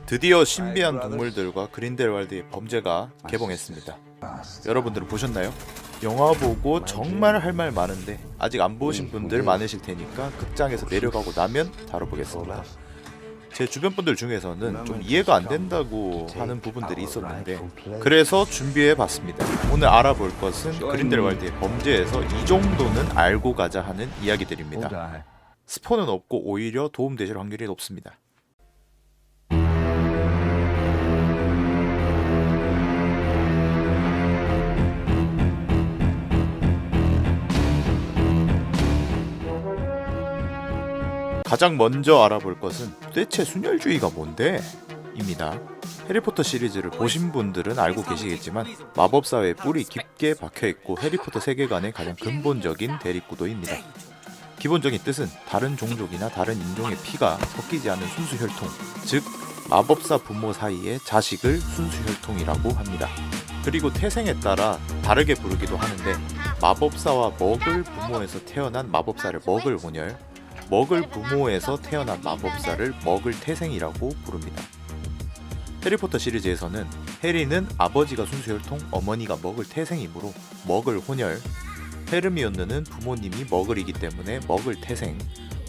드디어 신비한 동물들과 그린델왈드의 범죄가 개봉했습니다. 여러분들은 보셨나요? 영화 보고 정말 할 말 많은데 아직 안 보신 분들 많으실 테니까 극장에서 내려가고 나면 다뤄보겠습니다. 제 주변 분들 중에서는 좀 이해가 안 된다고 하는 부분들이 있었는데 그래서 준비해봤습니다. 오늘 알아볼 것은 그린델왈드의 범죄에서 이 정도는 알고 가자 하는 이야기들입니다. 스포는 없고 오히려 도움되실 확률이 높습니다. 가장 먼저 알아볼 것은 도대체 순혈주의가 뭔데? 입니다. 해리포터 시리즈를 보신 분들은 알고 계시겠지만 마법사회의 뿔이 깊게 박혀있고 해리포터 세계관의 가장 근본적인 대립구도입니다. 기본적인 뜻은 다른 종족이나 다른 인종의 피가 섞이지 않은 순수혈통, 즉 마법사 부모 사이의 자식을 순수혈통이라고 합니다. 그리고 태생에 따라 다르게 부르기도 하는데 마법사와 먹을 부모에서 태어난 마법사를 먹을 혼혈, 먹을 부모에서 태어난 마법사를 먹을 태생이라고 부릅니다. 해리포터 시리즈에서는 해리는 아버지가 순수혈통, 어머니가 먹을 태생이므로 먹을 혼혈, 헤르미온느는 부모님이 먹을이기 때문에 먹을 태생,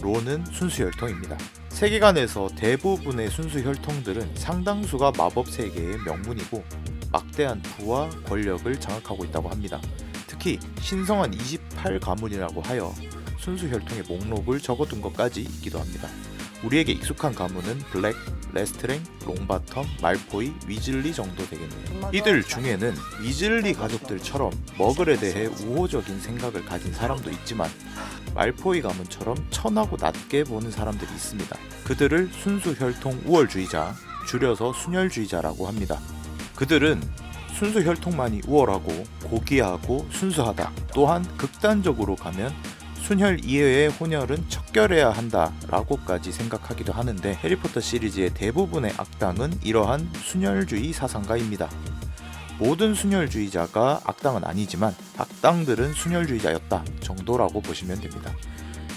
론은 순수혈통입니다. 세계관에서 대부분의 순수혈통들은 상당수가 마법 세계의 명문이고 막대한 부와 권력을 장악하고 있다고 합니다. 특히 신성한 28가문이라고 하여 순수혈통의 목록을 적어둔 것까지 있기도 합니다. 우리에게 익숙한 가문은 블랙, 레스트랭, 롱바텀, 말포이, 위즐리 정도 되겠네요. 이들 중에는 위즐리 가족들처럼 머글에 대해 우호적인 생각을 가진 사람도 있지만 말포이 가문처럼 천하고 낮게 보는 사람들이 있습니다. 그들을 순수혈통 우월주의자, 줄여서 순혈주의자라고 합니다. 그들은 순수혈통만이 우월하고 고귀하고 순수하다. 또한 극단적으로 가면 순혈 이외의 혼혈은 척결해야 한다라고까지 생각하기도 하는데 해리포터 시리즈의 대부분의 악당은 이러한 순혈주의 사상가입니다. 모든 순혈주의자가 악당은 아니지만 악당들은 순혈주의자였다 정도라고 보시면 됩니다.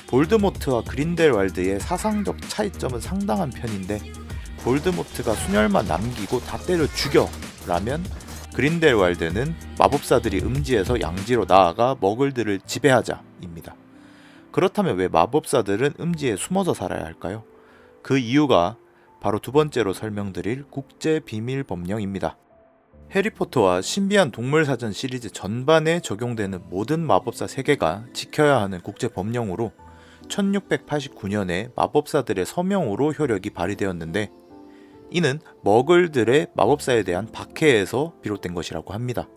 볼드모트와 그린델왈드의 사상적 차이점은 상당한 편인데 볼드모트가 순혈만 남기고 다 때려 죽여 라면 그린델왈드는 마법사들이 음지에서 양지로 나아가 머글들을 지배하자 입니다. 그렇다면 왜 마법사들은 음지에 숨어서 살아야 할까요? 그 이유가 바로 두 번째로 설명드릴 국제비밀법령입니다. 해리포터와 신비한 동물사전 시리즈 전반에 적용되는 모든 마법사 세계가 지켜야 하는 국제법령으로 1689년에 마법사들의 서명으로 효력이 발휘되었는데 이는 머글들의 마법사에 대한 박해에서 비롯된 것이라고 합니다.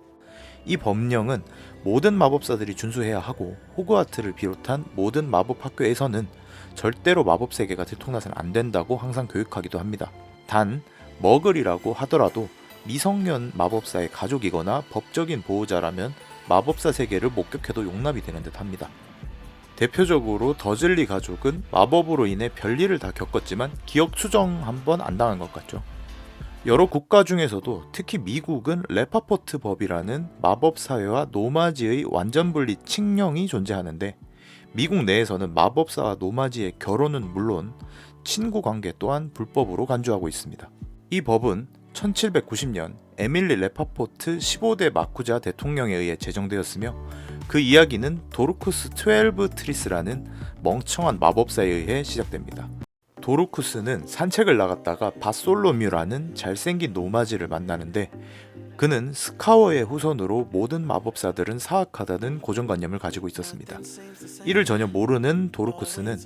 이 법령은 모든 마법사들이 준수해야 하고 호그와트를 비롯한 모든 마법 학교에서는 절대로 마법 세계가 들통나서는 안 된다고 항상 교육하기도 합니다. 단 머글이라고 하더라도 미성년 마법사의 가족이거나 법적인 보호자라면 마법사 세계를 목격해도 용납이 되는 듯 합니다. 대표적으로 더즐리 가족은 마법으로 인해 별일을 다 겪었지만 기억 수정 한번 안 당한 것 같죠. 여러 국가 중에서도 특히 미국은 레파포트 법이라는 마법사회와 노마지의 완전 분리 칙령이 존재하는데 미국 내에서는 마법사와 노마지의 결혼은 물론 친구 관계 또한 불법으로 간주하고 있습니다. 이 법은 1790년 에밀리 레파포트 15대 마쿠자 대통령에 의해 제정되었으며 그 이야기는 도르쿠스 12 트리스라는 멍청한 마법사에 의해 시작됩니다. 도르쿠스는 산책을 나갔다가 바솔로뮤라는 잘생긴 노마지를 만나는데 그는 스카워의 후손으로 모든 마법사들은 사악하다는 고정관념을 가지고 있었습니다. 이를 전혀 모르는 도르쿠스는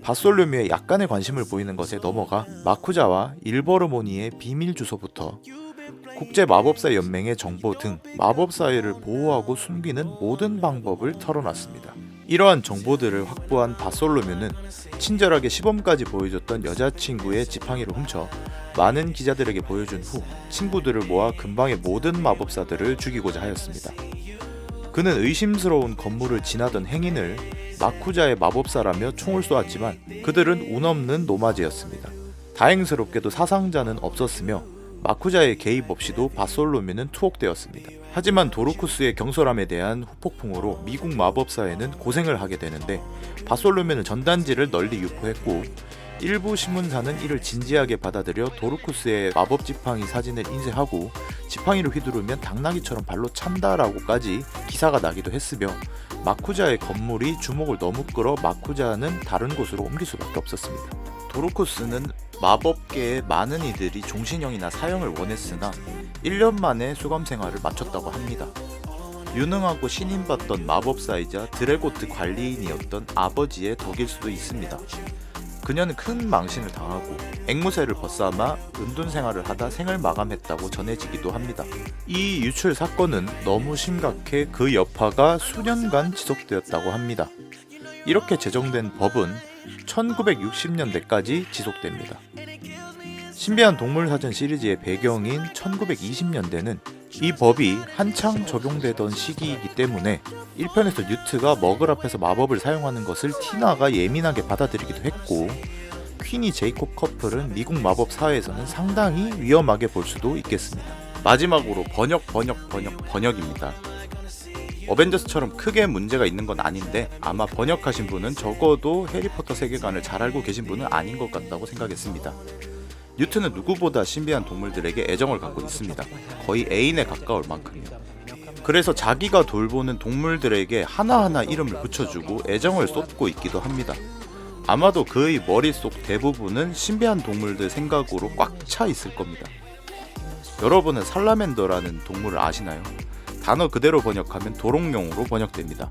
바솔로뮤에 약간의 관심을 보이는 것에 넘어가 마쿠자와 일버르모니의 비밀 주소부터 국제마법사 연맹의 정보 등 마법사회를 보호하고 숨기는 모든 방법을 털어놨습니다. 이러한 정보들을 확보한 바솔로뮤는 친절하게 시범까지 보여줬던 여자친구의 지팡이를 훔쳐 많은 기자들에게 보여준 후 친구들을 모아 근방의 모든 마법사들을 죽이고자 하였습니다. 그는 의심스러운 건물을 지나던 행인을 마쿠자의 마법사라며 총을 쏘았지만 그들은 운 없는 노마지였습니다. 다행스럽게도 사상자는 없었으며 마쿠자의 개입 없이도 바솔로뮤는 투옥되었습니다. 하지만 도르쿠스의 경솔함에 대한 후폭풍으로 미국 마법사회는 고생을 하게 되는데 바솔로뮤는 전단지를 널리 유포했고 일부 신문사는 이를 진지하게 받아들여 도르쿠스의 마법 지팡이 사진을 인쇄하고 지팡이를 휘두르면 당나귀처럼 발로 찬다라고까지 기사가 나기도 했으며 마쿠자의 건물이 주목을 너무 끌어 마쿠자는 다른 곳으로 옮길 수밖에 없었습니다. 도르쿠스는 마법계의 많은 이들이 종신형이나 사형을 원했으나 1년 만에 수감 생활을 마쳤다고 합니다. 유능하고 신임받던 마법사이자 드레고트 관리인이었던 아버지의 덕일 수도 있습니다. 그녀는 큰 망신을 당하고 앵무새를 벗삼아 은둔 생활을 하다 생을 마감했다고 전해지기도 합니다. 이 유출 사건은 너무 심각해 그 여파가 수년간 지속되었다고 합니다. 이렇게 제정된 법은 1960년대까지 지속됩니다. 신비한 동물 사전 시리즈의 배경인 1920년대는 이 법이 한창 적용되던 시기이기 때문에 1편에서 뉴트가 머글 앞에서 마법을 사용하는 것을 티나가 예민하게 받아들이기도 했고, 퀸이 제이콥 커플은 미국 마법 사회에서는 상당히 위험하게 볼 수도 있겠습니다. 마지막으로 번역입니다. 어벤져스처럼 크게 문제가 있는 건 아닌데 아마 번역하신 분은 적어도 해리포터 세계관을 잘 알고 계신 분은 아닌 것 같다고 생각했습니다. 뉴트는 누구보다 신비한 동물들에게 애정을 갖고 있습니다. 거의 애인에 가까울 만큼이요. 그래서 자기가 돌보는 동물들에게 하나하나 이름을 붙여주고 애정을 쏟고 있기도 합니다. 아마도 그의 머릿속 대부분은 신비한 동물들 생각으로 꽉 차 있을 겁니다. 여러분은 살라맨더라는 동물을 아시나요? 단어 그대로 번역하면 도롱뇽으로 번역됩니다.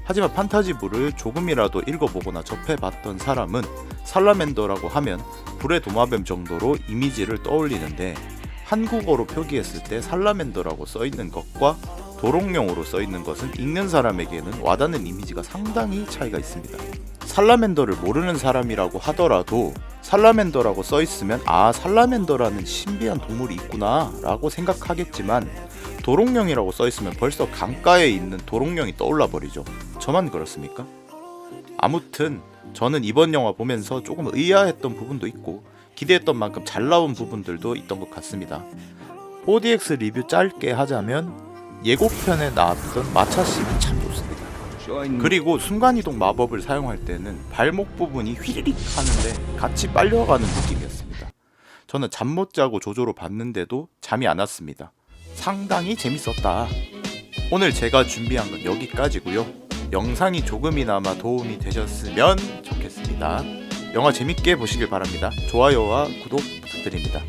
하지만 판타지부를 조금이라도 읽어보거나 접해봤던 사람은 살라맨더라고 하면 불의 도마뱀 정도로 이미지를 떠올리는데, 한국어로 표기했을 때 살라맨더라고 써있는 것과 도롱뇽으로 써있는 것은 읽는 사람에게는 와닿는 이미지가 상당히 차이가 있습니다. 살라맨더를 모르는 사람이라고 하더라도 살라맨더라고 써있으면 아, 살라맨더라는 신비한 동물이 있구나 라고 생각하겠지만, 도롱뇽이라고 써있으면 벌써 강가에 있는 도롱뇽이 떠올라 버리죠. 저만 그렇습니까? 아무튼 저는 이번 영화 보면서 조금 의아했던 부분도 있고 기대했던 만큼 잘 나온 부분들도 있던 것 같습니다. 4DX 리뷰 짧게 하자면 예고편에 나왔던 마차씬이 참 좋습니다. 그리고 순간이동 마법을 사용할 때는 발목 부분이 휘리릭 하는데 같이 빨려가는 느낌이었습니다. 저는 잠 못 자고 조조로 봤는데도 잠이 안 왔습니다. 상당히 재밌었다. 오늘 제가 준비한 건 여기까지고요. 영상이 조금이나마 도움이 되셨으면 좋겠습니다. 영화 재밌게 보시길 바랍니다. 좋아요와 구독 부탁드립니다.